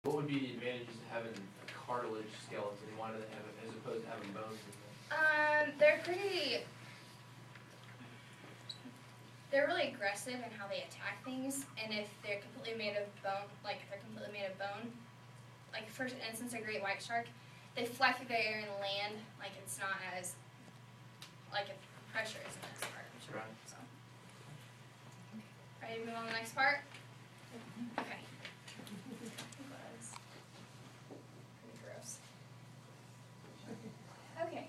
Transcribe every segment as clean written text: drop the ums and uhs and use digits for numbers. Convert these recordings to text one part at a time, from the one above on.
What would be the advantages of having a cartilage skeleton? Why do they have it as opposed to having bones in them? They're really aggressive in how they attack things, and if they're completely made of bone, like for instance a great white shark, they fly through the air and land like it's not as, like if pressure isn't as hard. Right. So, ready to move on to the next part? Okay. That's pretty gross. Okay.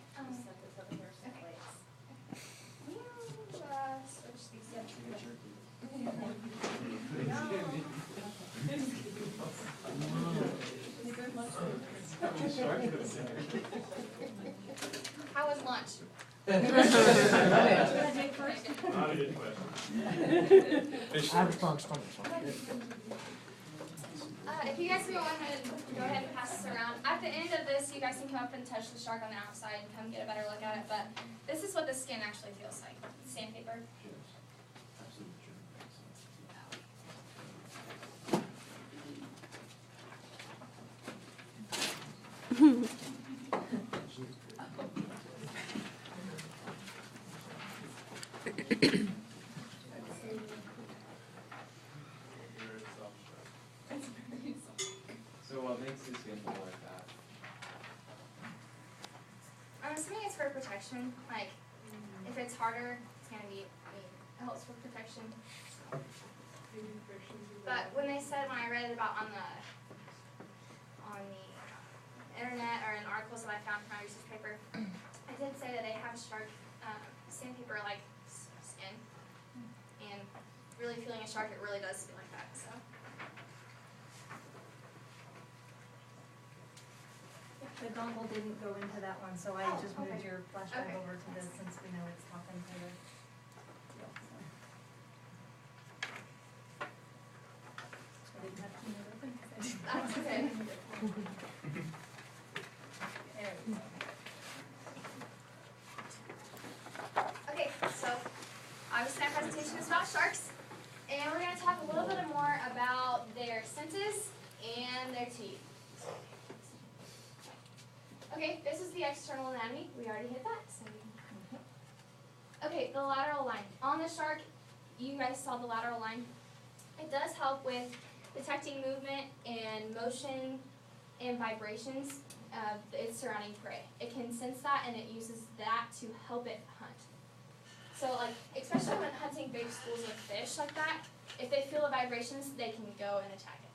Switch these up. How was lunch? Not a good question. I have a strong stomach, so If you guys can go ahead and pass this around. At the end of this, you guys can come up and touch the shark on the outside and come get a better look at it. But this is what the skin actually feels like. Sandpaper. So what makes the skin feel like that? I'm assuming it's for protection. Like, if it's harder, it's gonna be. It helps with protection. But when I read about on the internet or in articles that I found from my research paper, it did say that they have shark sandpaper like skin, and really feeling a shark, it really does feel like that. So. The dongle didn't go into that one, so I just moved okay. your flash drive Okay. over to this since we know it's talking to the. I didn't have to move it open 'cause I didn't. That's okay. There we go. Okay, so obviously our presentation is about sharks, and we're going to talk a little bit more about their senses and their teeth. Okay, this is the external anatomy. We already hit that. Okay, the lateral line. On the shark, you guys saw the lateral line. It does help with detecting movement and motion and vibrations of its surrounding prey. It can sense that, and it uses that to help it hunt. So, like, especially when hunting big schools of fish like that, if they feel the vibrations, they can go and attack it.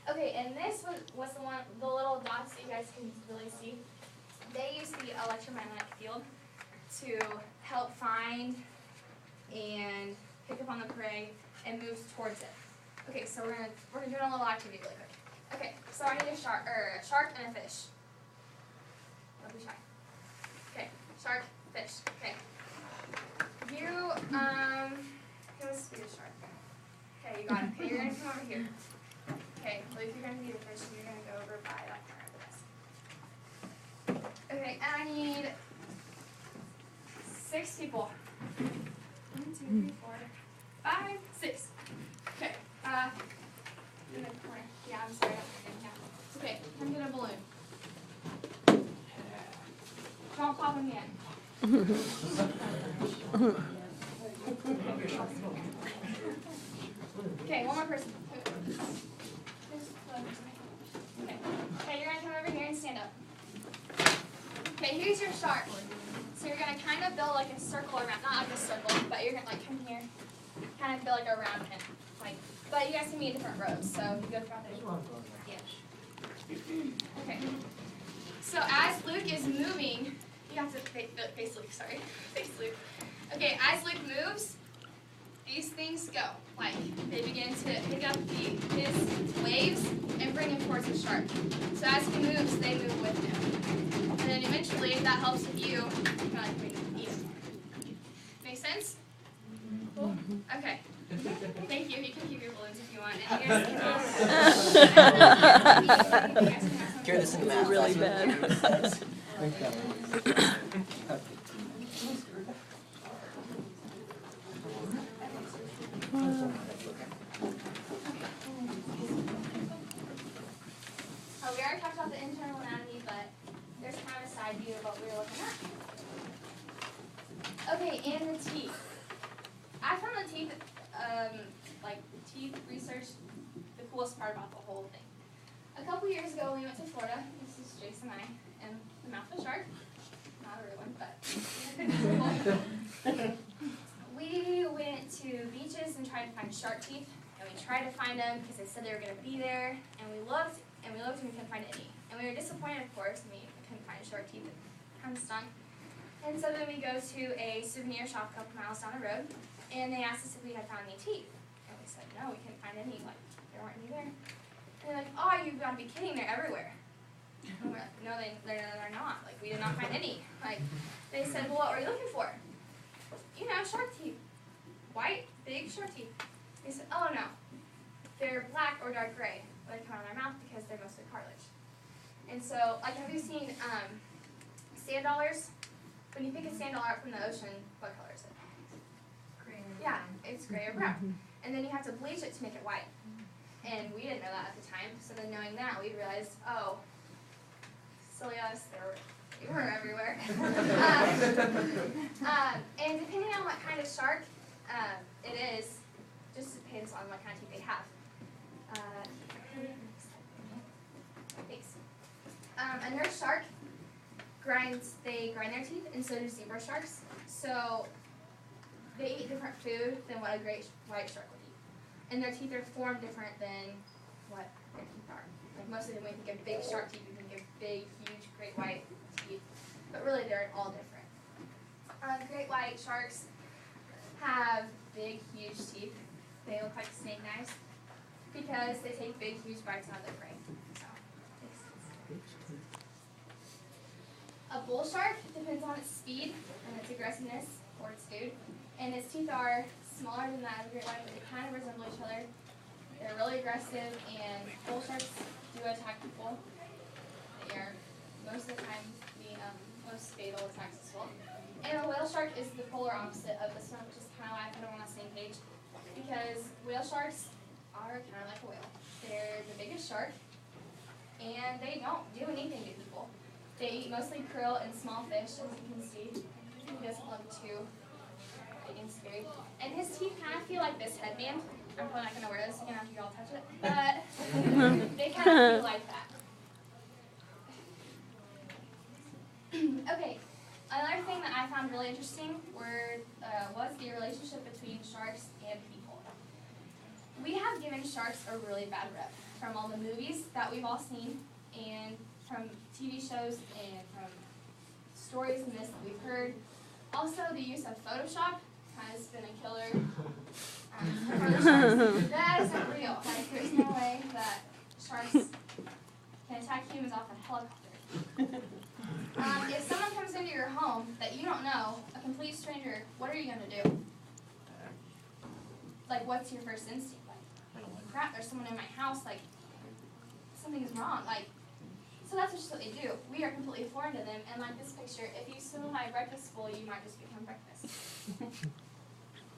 Okay, and this was the little dots that you guys can really see. They use the electromagnetic field to help find and pick up on the prey and move towards it. Okay, so we're gonna do a little activity really quick. Okay, so I need a shark and a fish. Don't be shy. Okay, shark, fish. Okay. You let's do the shark. Okay, you got it. Okay, you're gonna come over here. Okay, Luke, you're going to be the fish, and you're going to go over by that corner of this. Okay, and I need 6 people. 1, 2, 3, 4, 5, 6. Okay, in the corner. Yeah, I'm sorry. It's okay. I'm going to balloon. Don't pop him yet. Okay, one more person. Okay, you're going to come over here and stand up. Okay, here's your shark. So you're going to kind of build like a circle around, not like a circle, but you're going to like come here, kind of build like a round pin. Like, but you guys can be in different rows, so if you go throughout the Okay. So as Luke is moving, you have to face Luke, sorry. Face Luke. Okay, as Luke moves, these things go. Like, they begin to pick up his waves and bring him towards the shark. So as he moves, they move with him. And then eventually, that helps with you, kind of like bring him east. Make sense? Cool? Okay. Thank you. You can keep your balloons if you want. And you guys can Carry this in the mouth. Really bad. we already talked about the internal anatomy, but there's kind of a side view of what we were looking at. Okay, and the teeth. I found the teeth, teeth research, the coolest part about the whole thing. A couple years ago, we went to Florida. This is Jason and I, and the mouth of a shark. Not a real one, but we went to beaches and tried to find shark teeth, and we tried to find them because they said they were going to be there, and we looked, and we couldn't find any. And we were disappointed, of course, and we couldn't find shark teeth. It kind of stunk. And so then we go to a souvenir shop a couple miles down the road, and they asked us if we had found any teeth. And we said, no, we couldn't find any, like, there weren't any there. And they're like, oh, you've got to be kidding, they're everywhere. And we're like, no, they're not. Like, we did not find any. Like, they said, well, what were you looking for? You know, shark teeth. White, big shark teeth. They said, oh, no. They're black or dark gray when they come out of their mouth because they're mostly cartilage. And so, like, have you seen sand dollars? When you pick a sand dollar up from the ocean, what color is it? Gray and Yeah, brown. it's gray or brown. And then you have to bleach it to make it white. And we didn't know that at the time. So then knowing that, we realized, oh, silly us, they were everywhere. And depending on what kind of shark it is, just depends on what kind of teeth they have. Thanks. A nurse shark they grind their teeth, and so do zebra sharks. So they eat different food than what a great white shark would eat. And their teeth are formed different than what their teeth are. Like most of them, when you think of big shark teeth, you think of big, huge, great white teeth. But really, they're all different. Great white sharks have big, huge teeth. They look like snake knives because they take big, huge bites out of their prey. So, makes sense. A bull shark depends on its speed and its aggressiveness for its food. And its teeth are smaller than that of a great white, but they kind of resemble each other. They're really aggressive, and bull sharks do attack people. They are most of the time the most fatal attacks as well. And a whale shark is the polar opposite of this one, which is kind of why I put them on the same page. Because whale sharks are kind of like a whale. They're the biggest shark, and they don't do anything to people. They eat mostly krill and small fish, as you can see. He doesn't look too big and scary. And his teeth kind of feel like this headband. I'm probably not going to wear this again after you all touch it. But they kind of feel like that. Okay, another thing that I found really interesting was the relationship between sharks and people. We have given sharks a really bad rep from all the movies that we've all seen, and from TV shows, and from stories and this that we've heard. Also, the use of Photoshop has been a killer for the sharks. That isn't real. Like, there's no way that sharks can attack humans off a helicopter. If someone comes into your home that you don't know, a complete stranger, what are you going to do? Like, what's your first instinct? Like, crap, there's someone in my house, like, something's wrong. Like, so that's just what they do. We are completely foreign to them, and like this picture, if you swim in my breakfast bowl, you might just become breakfast.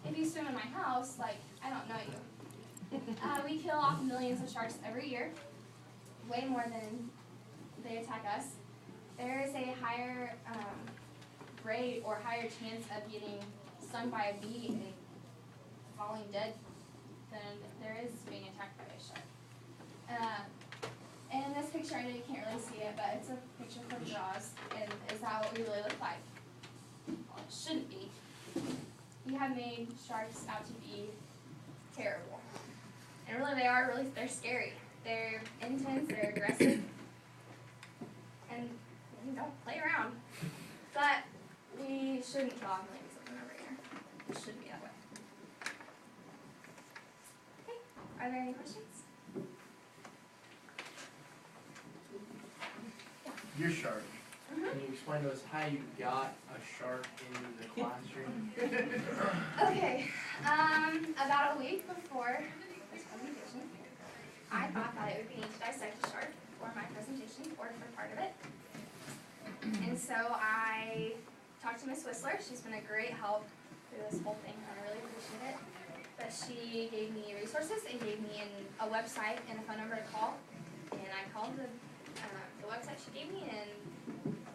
If you swim in my house, like, I don't know you. We kill off millions of sharks every year, way more than they attack us. There is a higher rate or higher chance of getting stung by a bee and falling dead than there is being attacked by a shark. And in this picture, I know you can't really see it, but it's a picture from Jaws, and is that what we really look like? Well, it shouldn't be. You have made sharks out to be terrible. And really, they're scary. They're intense, they're aggressive, and don't play around. But we shouldn't kill off millions of them every year. It shouldn't be that way. Okay, are there any questions? Your shark. Can you explain to us how you got a shark into the classroom? Okay, about a week before this presentation, I thought that it would be neat to dissect a shark for my presentation, or for part of it. And so I talked to Miss Whistler. She's been a great help through this whole thing, and I really appreciate it. But she gave me resources and gave me a website and a phone number to call. And I called the she gave me,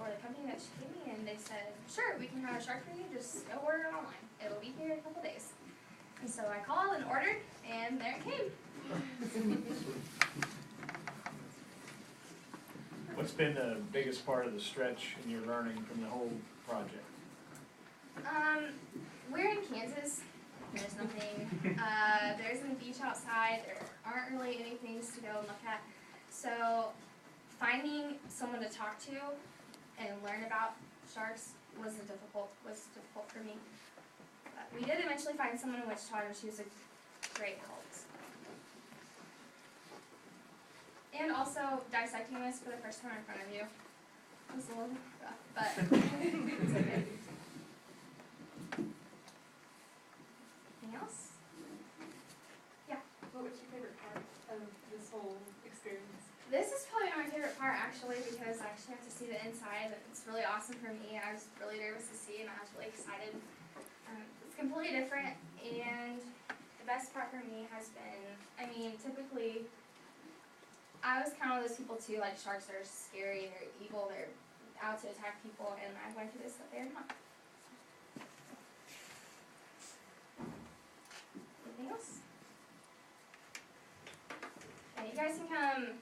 or the company that she gave me, and they said, sure, we can have a shark for you, just go order it online. It will be here in a couple days. And so I called and ordered, and there it came. What's been the biggest part of the stretch in your learning from the whole project? We're in Kansas. There's nothing. There isn't a beach outside. There aren't really any things to go and look at. So finding someone to talk to and learn about sharks was difficult for me. But we did eventually find someone in Wichita, and she was a great help. And also dissecting this for the first time in front of you. It was a little rough, but it's okay. Anything else? Yeah. What was your favorite part of this whole experience? This is probably my favorite part actually, because I actually have to see the inside, and it's really awesome for me. I was really nervous to see, and I was really excited. It's completely different, and the best part for me has been, I mean, typically, I was kind of one of those people too, like sharks are scary, they're evil, they're out to attack people, and I went through this that they're not. Anything else? Okay, you guys can come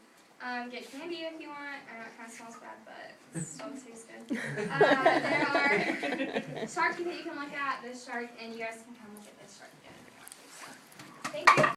get candy if you want. I know it kind of smells bad, but it still tastes good. There are sharks that you can look at, this shark, and you guys can come look at this shark again if you want to. So, thank you.